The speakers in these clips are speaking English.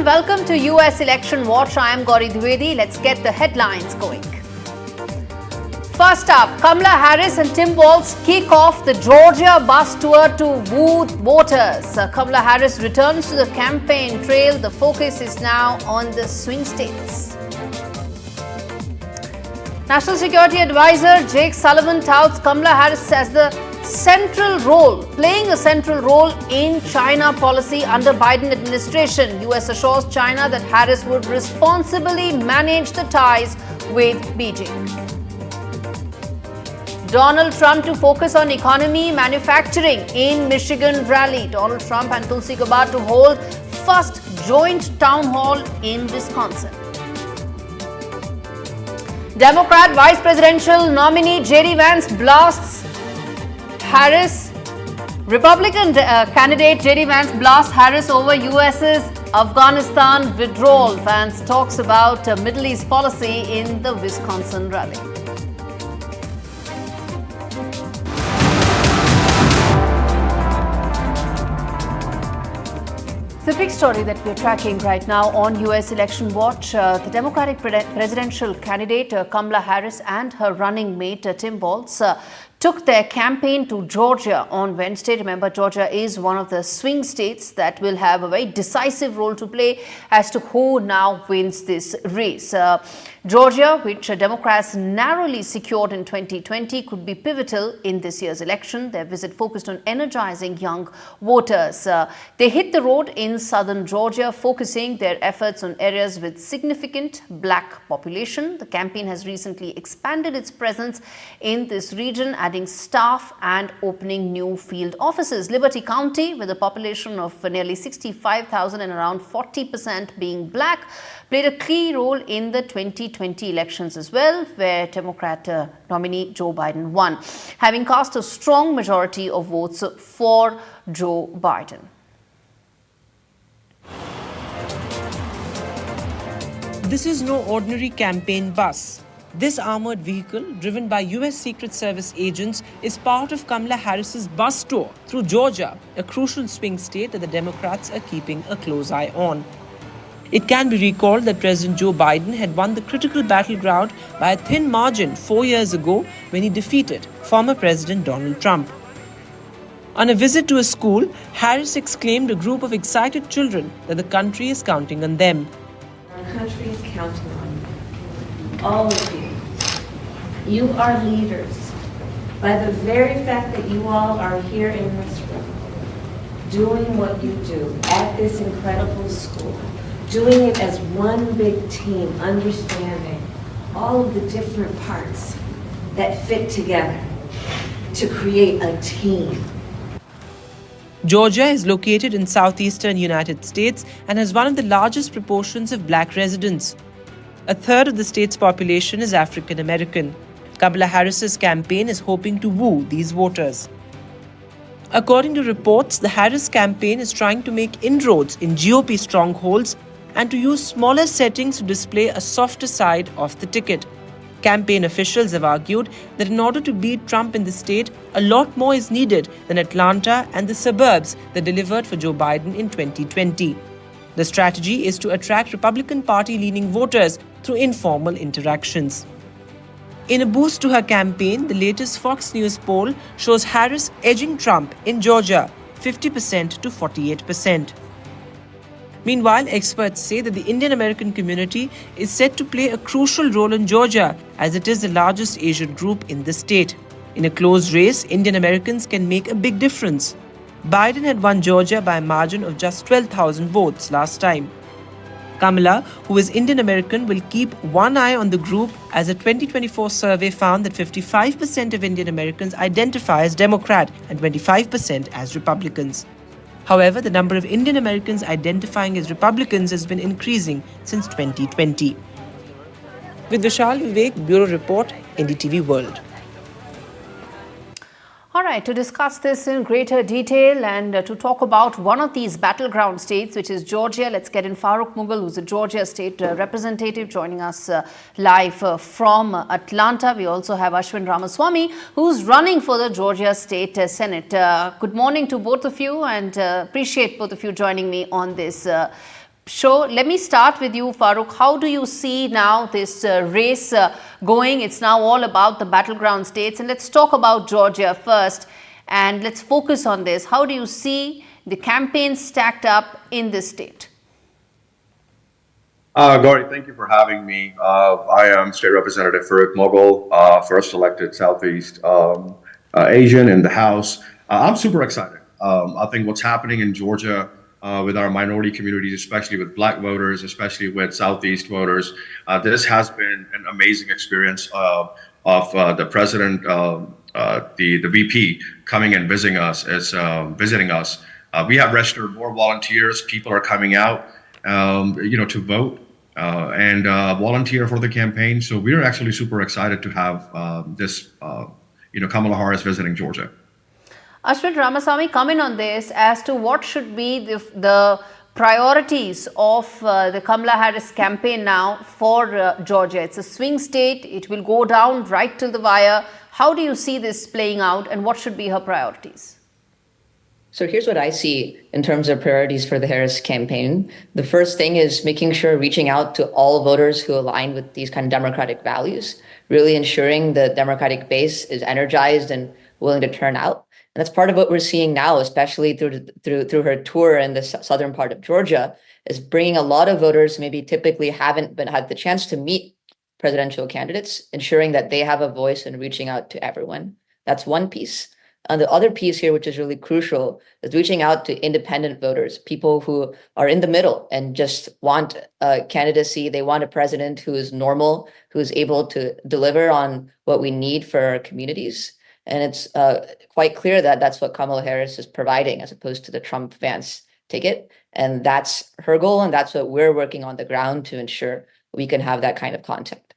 welcome to US Election Watch. I am Gaurie Dwivedi. Let's get the headlines going. First up, Kamala Harris and Tim Walz kick off the Georgia bus tour to woo voters. Kamala Harris returns to the campaign trail. The focus is now on the swing states. National Security Advisor Jake Sullivan touts Kamala Harris as playing a central role in China policy under Biden administration. US assures China that Harris would responsibly manage the ties with Beijing. Donald Trump to focus on economy manufacturing in Michigan rally. Donald Trump and Tulsi Gabbard to hold first joint town hall in Wisconsin. Democrat vice presidential nominee JD Vance blasts Harris. Republican candidate JD Vance blasts Harris over US's Afghanistan withdrawal. Vance talks about Middle East policy in the Wisconsin rally. The big story that we're tracking right now on US Election Watch, the Democratic presidential candidate Kamala Harris and her running mate Tim Walz took their campaign to Georgia on Wednesday. Remember, Georgia is one of the swing states that will have a very decisive role to play as to who now wins this race. Georgia, which Democrats narrowly secured in 2020, could be pivotal in this year's election. Their visit focused on energizing young voters. They hit the road in southern Georgia, focusing their efforts on areas with significant black population. The campaign has recently expanded its presence in this region, adding staff and opening new field offices. Liberty County, with a population of nearly 65,000 and around 40% being black, played a key role in the 2020 elections as well, where Democrat nominee Joe Biden won, having cast a strong majority of votes for Joe Biden. This is no ordinary campaign bus. This armored vehicle, driven by US Secret Service agents, is part of Kamala Harris's bus tour through Georgia, a crucial swing state that the Democrats are keeping a close eye on. It can be recalled that President Joe Biden had won the critical battleground by a thin margin 4 years ago when he defeated former President Donald Trump. On a visit to a school, Harris exclaimed a group of excited children that the country is counting on them. Our country is counting on you. All of you. You are leaders. By the very fact that you all are here in this room, doing what you do at this incredible school, doing it as one big team, understanding all of the different parts that fit together to create a team. Georgia is located in southeastern United States and has one of the largest proportions of black residents. A third of the state's population is African American. Kamala Harris's campaign is hoping to woo these voters. According to reports, the Harris campaign is trying to make inroads in GOP strongholds and to use smaller settings to display a softer side of the ticket. Campaign officials have argued that in order to beat Trump in the state, a lot more is needed than Atlanta and the suburbs that delivered for Joe Biden in 2020. The strategy is to attract Republican Party-leaning voters through informal interactions. In a boost to her campaign, the latest Fox News poll shows Harris edging Trump in Georgia 50% to 48%. Meanwhile, experts say that the Indian American community is set to play a crucial role in Georgia, as it is the largest Asian group in the state. In a close race, Indian Americans can make a big difference. Biden had won Georgia by a margin of just 12,000 votes last time. Kamala, who is Indian American, will keep one eye on the group, as a 2024 survey found that 55% of Indian Americans identify as Democrat and 25% as Republicans. However, the number of Indian Americans identifying as Republicans has been increasing since 2020. With Vishal Vivek, Bureau Report, NDTV World. All right, to discuss this in greater detail and to talk about one of these battleground states, which is Georgia, let's get in Farooq Mughal, who's a Georgia state representative, joining us live from Atlanta. We also have Ashwin Ramaswamy, who's running for the Georgia State Senate. Good morning to both of you, and appreciate both of you joining me on this show. Let me start with you, Farooq. How do you see now this race going? It's now all about the battleground states. And let's talk about Georgia first. And let's focus on this. How do you see the campaign stacked up in this state? Gaurie, thank you for having me. I am State Representative Farooq Mughal, first elected Southeast Asian in the House. I'm super excited. I think what's happening in Georgia with our minority communities, especially with Black voters, especially with Southeast voters, this has been an amazing experience of the President, the VP coming and visiting us. We have registered more volunteers. People are coming out, to vote and volunteer for the campaign. So we're actually super excited to have this, Kamala Harris visiting Georgia. Ashwin Ramasamy, comment on this as to what should be the priorities of the Kamala Harris campaign now for Georgia. It's a swing state. It will go down right till the wire. How do you see this playing out, and what should be her priorities? So here's what I see in terms of priorities for the Harris campaign. The first thing is making sure reaching out to all voters who align with these kind of democratic values, really ensuring the Democratic base is energized and willing to turn out. And that's part of what we're seeing now, especially through her tour in the southern part of Georgia, is bringing a lot of voters who maybe typically haven't had the chance to meet presidential candidates, ensuring that they have a voice and reaching out to everyone. That's one piece. And the other piece here, which is really crucial, is reaching out to independent voters, people who are in the middle and just want candidacy. They want a president who is normal, who is able to deliver on what we need for our communities. And it's quite clear that that's what Kamala Harris is providing, as opposed to the Trump-Vance ticket. And that's her goal, and that's what we're working on the ground to ensure we can have that kind of contact.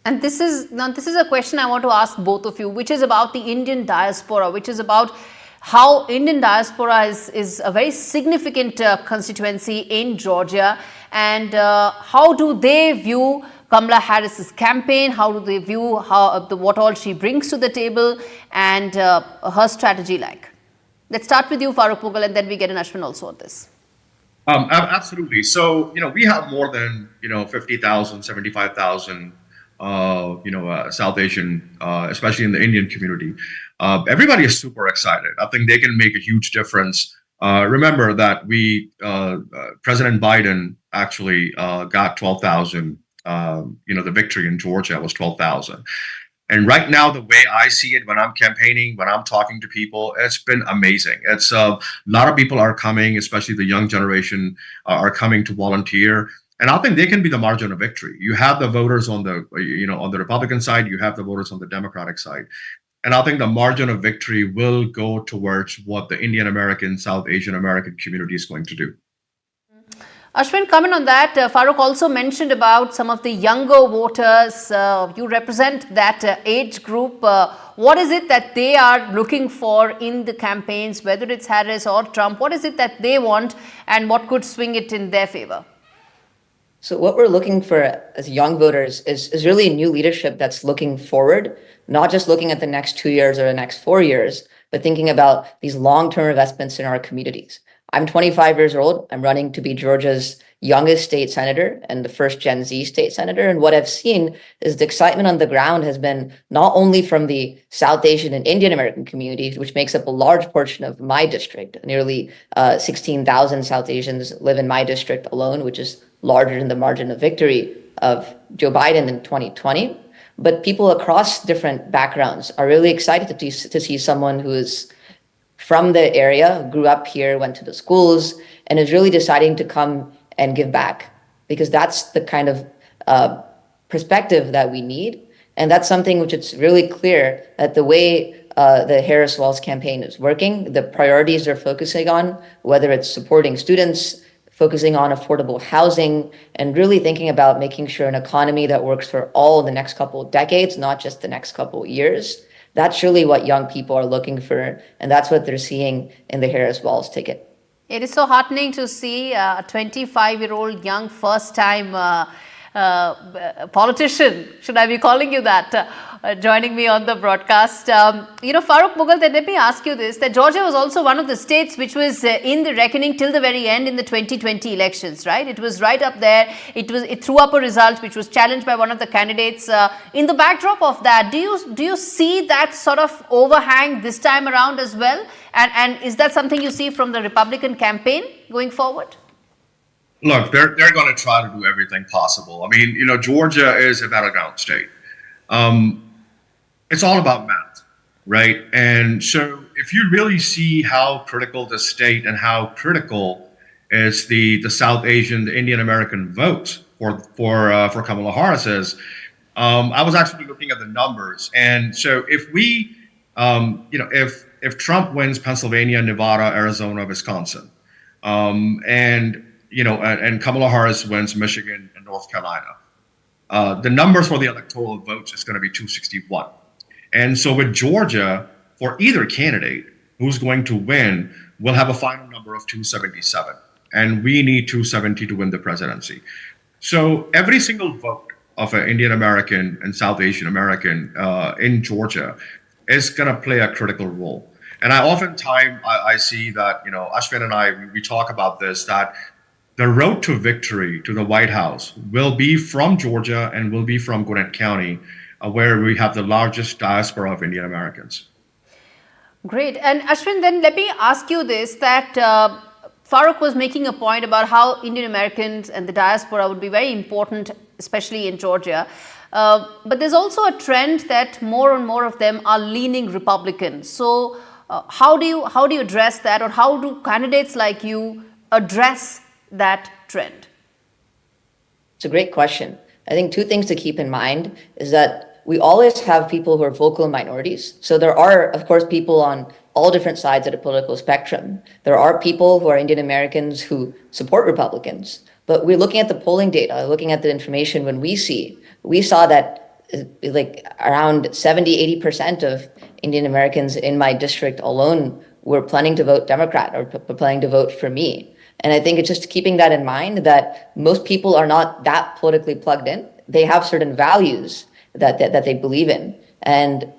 And this is a question I want to ask both of you, which is about the Indian diaspora, which is about how Indian diaspora is a very significant constituency in Georgia, and how do they view Kamala Harris's campaign? How do they view what all she brings to the table, and her strategy like? Let's start with you, Farooq Mughal, and then we get an Ashwin also on this. Absolutely. So, we have more than, 50,000, 75,000, South Asian, especially in the Indian community. Everybody is super excited. I think they can make a huge difference. Remember that President Biden actually got 12,000. The victory in Georgia was 12,000. And right now, the way I see it, when I'm campaigning, when I'm talking to people, it's been amazing. It's a lot of people are coming, especially the young generation are coming to volunteer. And I think they can be the margin of victory. You have the voters on the Republican side, you have the voters on the Democratic side. And I think the margin of victory will go towards what the Indian American, South Asian American community is going to do. Ashwin, comment on that. Farooq also mentioned about some of the younger voters. You represent that age group. What is it that they are looking for in the campaigns, whether it's Harris or Trump? What is it that they want, and what could swing it in their favor? So what we're looking for as young voters is really new leadership that's looking forward, not just looking at the next 2 years or the next 4 years, but thinking about these long-term investments in our communities. I'm 25 years old. I'm running to be Georgia's youngest state senator and the first Gen Z state senator. And what I've seen is the excitement on the ground has been not only from the South Asian and Indian American communities, which makes up a large portion of my district. Nearly 16,000 South Asians live in my district alone, which is larger than the margin of victory of Joe Biden in 2020. But people across different backgrounds are really excited to see someone who is from the area, grew up here, went to the schools, and is really deciding to come and give back, because that's the kind of perspective that we need. And that's something which it's really clear that the way the Harris-Walz campaign is working, the priorities they're focusing on, whether it's supporting students, focusing on affordable housing, and really thinking about making sure an economy that works for all in the next couple of decades, not just the next couple of years. That's really what young people are looking for, and that's what they're seeing in the Harris-Walz ticket. It is so heartening to see a 25-year-old young first-time politician, should I be calling you that, joining me on the broadcast. Farooq Mughal, then let me ask you this, that Georgia was also one of the states which was in the reckoning till the very end in the 2020 elections, right? It was right up there. It threw up a result which was challenged by one of the candidates. In the backdrop of that, do you see that sort of overhang this time around as well? And is that something you see from the Republican campaign going forward? Look, they're going to try to do everything possible. I mean, Georgia is a battleground state. It's all about math, right? And so if you really see how critical the state and how critical is the South Asian, the Indian American vote for Kamala Harris is, I was actually looking at the numbers. And so if we, if Trump wins Pennsylvania, Nevada, Arizona, Wisconsin, and Kamala Harris wins Michigan and North Carolina, the numbers for the electoral votes is going to be 261. And so with Georgia, for either candidate who's going to win, we'll have a final number of 277. And we need 270 to win the presidency. So every single vote of an Indian American and South Asian American in Georgia is going to play a critical role. And I see that, Ashwin and I, we talk about this, that the road to victory to the White House will be from Georgia and will be from Gwinnett County, where we have the largest diaspora of Indian Americans. Great. And Ashwin, then let me ask you this, that Farooq was making a point about how Indian Americans and the diaspora would be very important, especially in Georgia. But there's also a trend that more and more of them are leaning Republican. So how do you address that, or how do candidates like you address that trend? It's a great question. I think two things to keep in mind is that we always have people who are vocal minorities. So there are, of course, people on all different sides of the political spectrum. There are people who are Indian Americans who support Republicans. But we're looking at the polling data, looking at the information we saw that like around 70-80% of Indian Americans in my district alone were planning to vote Democrat or planning to vote for me. And I think it's just keeping that in mind that most people are not that politically plugged in. They have certain values that they believe in, and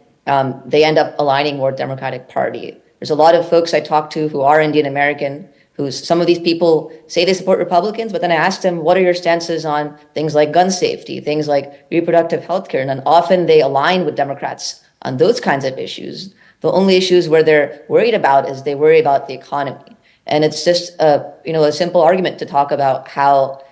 they end up aligning more Democratic Party. There's a lot of folks I talk to who are Indian American, some of these people say they support Republicans, but then I ask them, what are your stances on things like gun safety, things like reproductive health care? And then often they align with Democrats on those kinds of issues. The only issues where they're worried about is they worry about the economy. And it's just a simple argument to talk about how,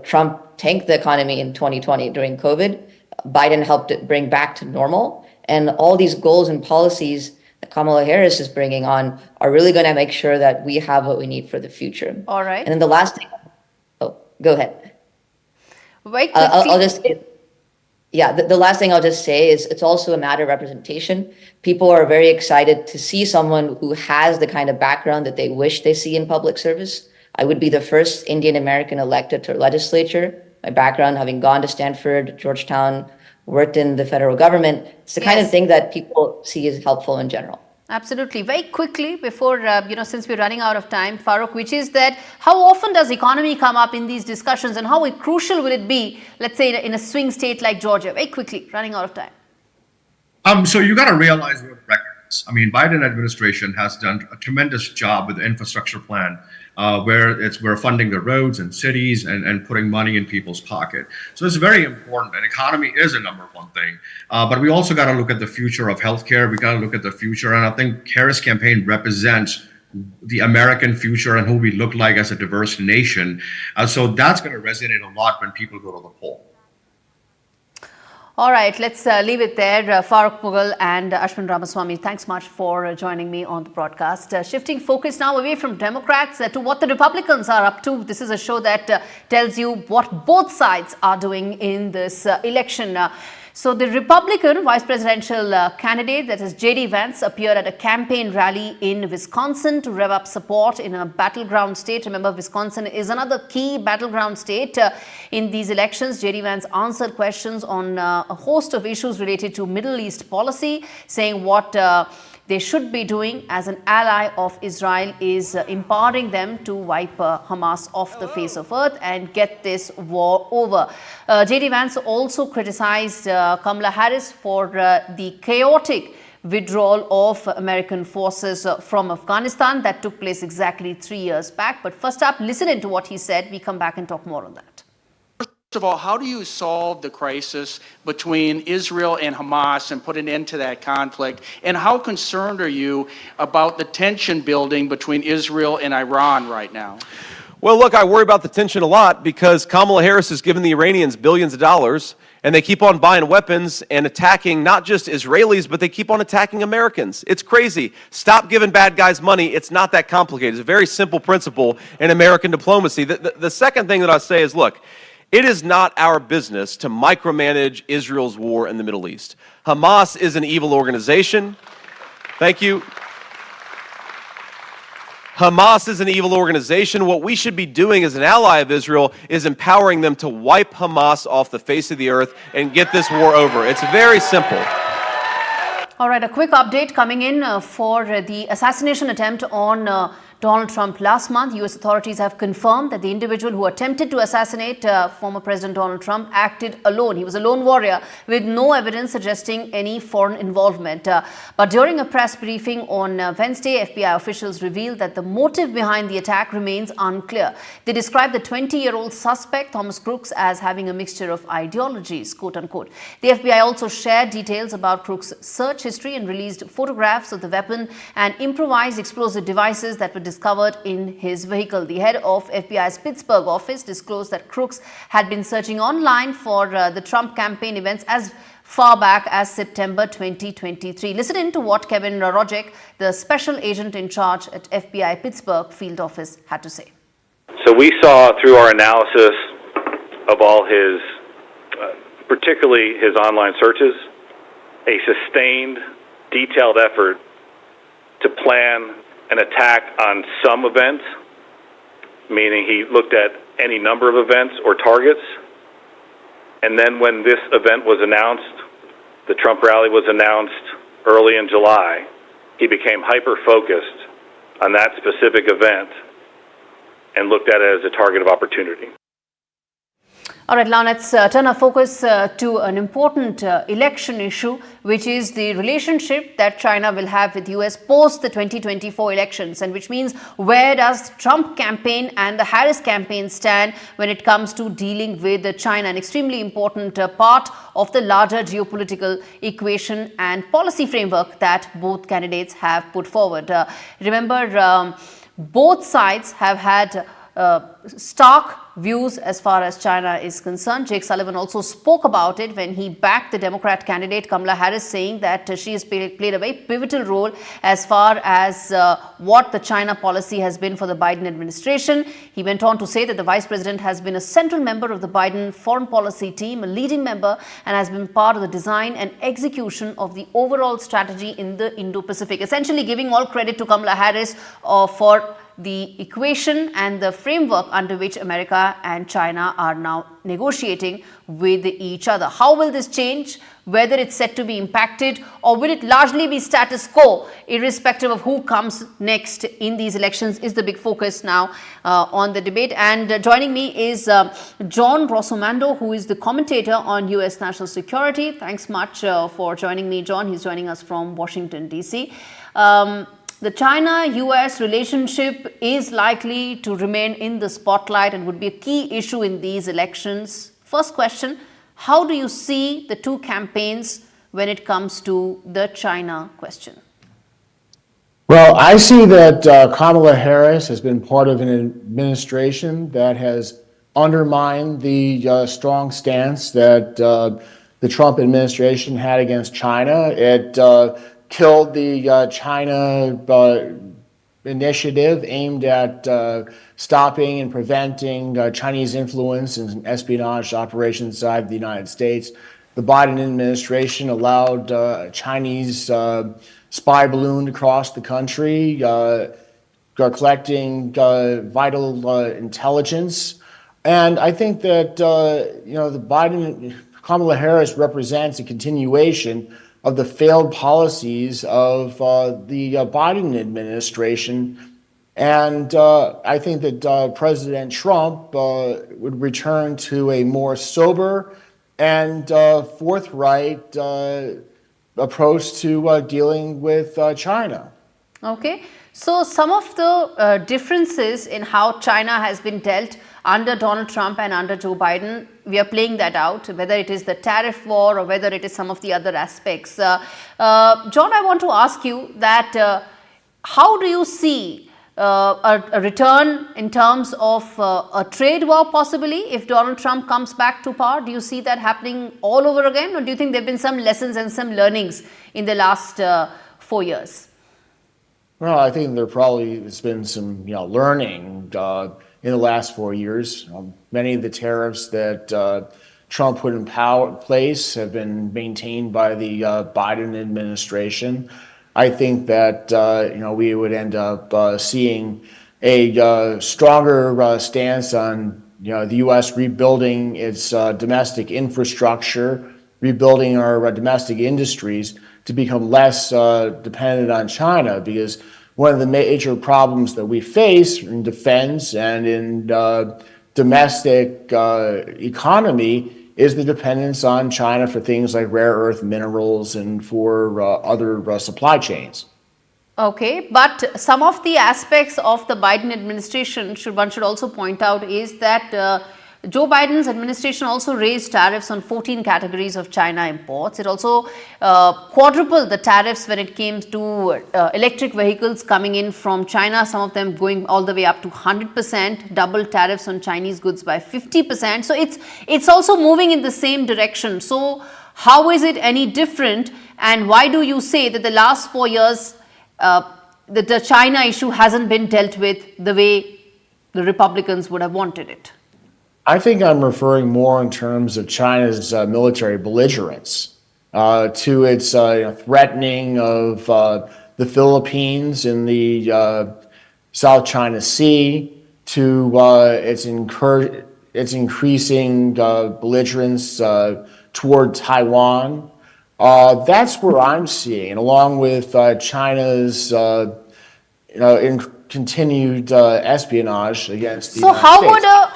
Trump tanked the economy in 2020 during COVID. Biden helped it bring back to normal. And all these goals and policies that Kamala Harris is bringing on are really going to make sure that we have what we need for the future. All right. And then the last thing, go ahead. Wait, I'll just, the last thing I'll just say is it's also a matter of representation. People are very excited to see someone who has the kind of background that they wish they see in public service. I would be the first Indian American elected to legislature. My background, having gone to Stanford, Georgetown, worked in the federal government, it's the kind of thing that people see as helpful in general. Absolutely. Very quickly, before, since we're running out of time, Farooq, which is that how often does economy come up in these discussions, and how crucial will it be, let's say, in a swing state like Georgia? Very quickly, running out of time. So you got to realize what records. I mean, Biden administration has done a tremendous job with the infrastructure plan, where we're funding the roads and cities and putting money in people's pocket. So it's very important. And economy is a number one thing. But we also got to look at the future of healthcare. We got to look at the future. And I think Harris campaign represents the American future and who we look like as a diverse nation. So that's going to resonate a lot when people go to the poll. All right, let's leave it there. Farooq Mughal and Ashwin Ramaswamy, thanks much for joining me on the broadcast. Shifting focus now away from Democrats to what the Republicans are up to. This is a show that tells you what both sides are doing in this election. So the Republican vice presidential candidate, that is JD Vance, appeared at a campaign rally in Wisconsin to rev up support in a battleground state. Remember, Wisconsin is another key battleground state in these elections. JD Vance answered questions on a host of issues related to Middle East policy, saying what they should be doing as an ally of Israel is empowering them to wipe Hamas off the face of earth and get this war over. JD Vance also criticized Kamala Harris for the chaotic withdrawal of American forces from Afghanistan that took place exactly 3 years back. But first up, listen into what he said. We come back and talk more on that. First of all, how do you solve the crisis between Israel and Hamas and put an end to that conflict? And how concerned are you about the tension building between Israel and Iran right now? Well, look, I worry about the tension a lot because Kamala Harris has given the Iranians billions of dollars, and they keep on buying weapons and attacking not just Israelis, but they keep on attacking Americans. It's crazy. Stop giving bad guys money. It's not that complicated. It's a very simple principle in American diplomacy. The second thing that I say is, look, it is not our business to micromanage Israel's war in the Middle East. Hamas is an evil organization. Thank you. Hamas is an evil organization. What we should be doing as an ally of Israel is empowering them to wipe Hamas off the face of the earth and get this war over. It's very simple. All right, a quick update coming in for the assassination attempt on Donald Trump last month. U.S. authorities have confirmed that the individual who attempted to assassinate former President Donald Trump acted alone. He was a lone warrior with no evidence suggesting any foreign involvement. But during a press briefing on Wednesday, FBI officials revealed that the motive behind the attack remains unclear. They described the 20-year-old suspect, Thomas Crooks, as having a mixture of ideologies, quote unquote. The FBI also shared details about Crooks' search history and released photographs of the weapon and improvised explosive devices that were discovered in his vehicle. The head of FBI's Pittsburgh office disclosed that Crooks had been searching online for the Trump campaign events as far back as September 2023. Listen in to what Kevin Rojek, the special agent in charge at FBI Pittsburgh field office, had to say. So we saw through our analysis of all his, particularly his online searches, a sustained, detailed effort to plan an attack on some events, meaning he looked at any number of events or targets. And then when this event was announced, the Trump rally was announced early in July, he became hyper-focused on that specific event and looked at it as a target of opportunity. All right, now let's turn our focus to an important election issue, which is the relationship that China will have with US post the 2024 elections, and which means where does Trump campaign and the Harris campaign stand when it comes to dealing with China, an extremely important part of the larger geopolitical equation and policy framework that both candidates have put forward. Remember, both sides have had stark views as far as China is concerned. Jake Sullivan also spoke about it when he backed the Democrat candidate Kamala Harris, saying that she has played a very pivotal role as far as what the China policy has been for the Biden administration. He went on to say that the vice president has been a central member of the Biden foreign policy team, a leading member, and has been part of the design and execution of the overall strategy in the Indo-Pacific, essentially giving all credit to Kamala Harris for the equation and the framework under which America and China are now negotiating with each other. How will this change? Whether it's set to be impacted, or will it largely be status quo, irrespective of who comes next in these elections, is the big focus now on the debate. And joining me is John Rossomando, who is the commentator on US national security. Thanks much for joining me, John. He's joining us from Washington, D.C. The China-US relationship is likely to remain in the spotlight and would be a key issue in these elections. First question, how do you see the two campaigns when it comes to the China question? Well, I see that Kamala Harris has been part of an administration that has undermined the strong stance that the Trump administration had against China. It killed the China initiative aimed at stopping and preventing Chinese influence and espionage operations inside the United States. The Biden administration allowed a Chinese spy balloon to cross the country, collecting vital intelligence. And I think that, the Kamala Harris represents a continuation of the failed policies of the Biden administration. And I think that President Trump would return to a more sober and forthright approach to dealing with China. Okay, so some of the differences in how China has been dealt under Donald Trump and under Joe Biden, we are playing that out, whether it is the tariff war or whether it is some of the other aspects. John, I want to ask you that how do you see a return in terms of a trade war possibly if Donald Trump comes back to power? Do you see that happening all over again, or do you think there have been some lessons and some learnings in the last 4 years? Well, I think there probably has been some learning in the last 4 years. Many of the tariffs that Trump put in place have been maintained by the Biden administration. I think that we would end up seeing a stronger stance on the U.S. rebuilding its domestic infrastructure, rebuilding our domestic industries to become less dependent on China, because one of the major problems that we face in defense and in domestic economy is the dependence on China for things like rare earth minerals and for other supply chains. Okay, but some of the aspects of the Biden administration, one should also point out, is that Joe Biden's administration also raised tariffs on 14 categories of China imports. It also quadrupled the tariffs when it came to electric vehicles coming in from China, some of them going all the way up to 100%, double tariffs on Chinese goods by 50%. So it's also moving in the same direction. So how is it any different, and why do you say that the last 4 years that the China issue hasn't been dealt with the way the Republicans would have wanted it? I think I'm referring more in terms of China's military belligerence to its threatening of the Philippines in the South China Sea, to its increasing belligerence toward Taiwan. That's where I'm seeing, and along with China's continued espionage against the United States. So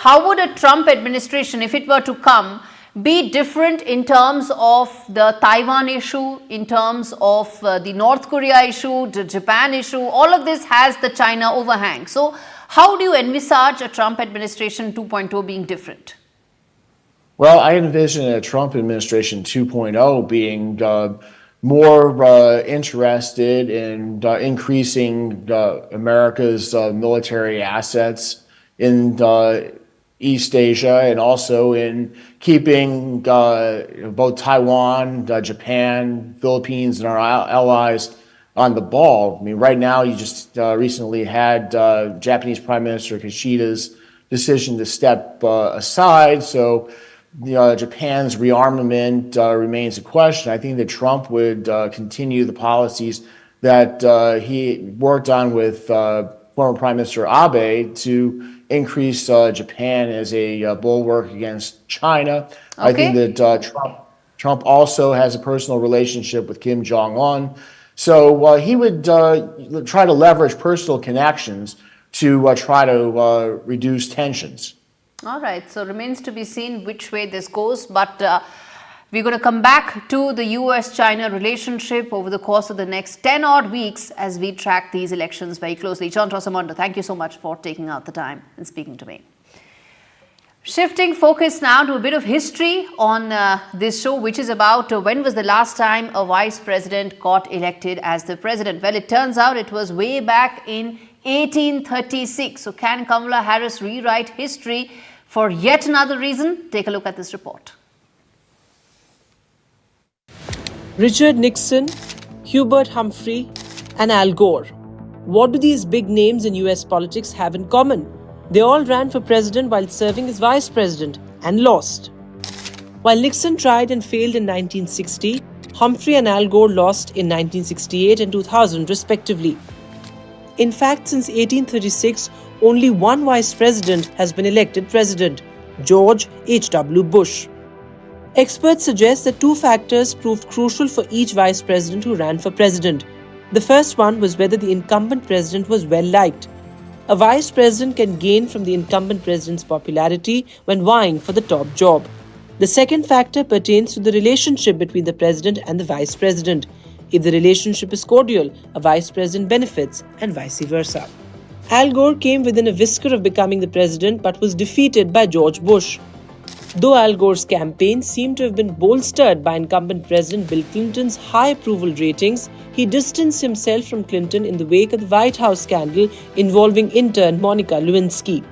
how would a Trump administration, if it were to come, be different in terms of the Taiwan issue, in terms of the North Korea issue, the Japan issue? All of this has the China overhang. So how do you envisage a Trump administration 2.0 being different? Well, I envision a Trump administration 2.0 being more interested in increasing America's military assets in East Asia, and also in keeping both Taiwan, Japan, Philippines, and our allies on the ball. I mean, right now, you just recently had Japanese Prime Minister Kishida's decision to step aside, so Japan's rearmament remains a question. I think that Trump would continue the policies that he worked on with former Prime Minister Abe to increase Japan as a bulwark against China. Okay. I think that Trump also has a personal relationship with Kim Jong-un. So he would try to leverage personal connections to try to reduce tensions. All right, so remains to be seen which way this goes, but we're going to come back to the US-China relationship over the course of the next 10 odd weeks as we track these elections very closely. John Rosamondo, thank you so much for taking out the time and speaking to me. Shifting focus now to a bit of history on this show, which is about when was the last time a vice president got elected as the president? Well, it turns out it was way back in 1836. So can Kamala Harris rewrite history for yet another reason? Take a look at this report. Richard Nixon, Hubert Humphrey, and Al Gore. What do these big names in US politics have in common? They all ran for president while serving as vice president and lost. While Nixon tried and failed in 1960, Humphrey and Al Gore lost in 1968 and 2000 respectively. In fact, since 1836, only one vice president has been elected president, George H.W. Bush. Experts suggest that two factors proved crucial for each vice president who ran for president. The first one was whether the incumbent president was well liked. A vice president can gain from the incumbent president's popularity when vying for the top job. The second factor pertains to the relationship between the president and the vice president. If the relationship is cordial, a vice president benefits, and vice versa. Al Gore came within a whisker of becoming the president but was defeated by George Bush. Though Al Gore's campaign seemed to have been bolstered by incumbent President Bill Clinton's high approval ratings, he distanced himself from Clinton in the wake of the White House scandal involving intern Monica Lewinsky.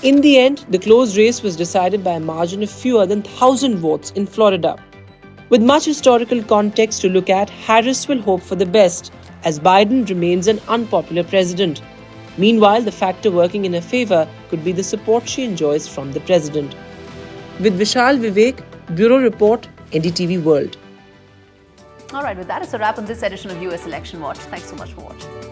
In the end, the close race was decided by a margin of fewer than 1,000 votes in Florida. With much historical context to look at, Harris will hope for the best, as Biden remains an unpopular president. Meanwhile, the factor working in her favor could be the support she enjoys from the president. With Vishal Vivek, Bureau Report, NDTV World. All right, with that, it's a wrap on this edition of US Election Watch. Thanks so much for watching.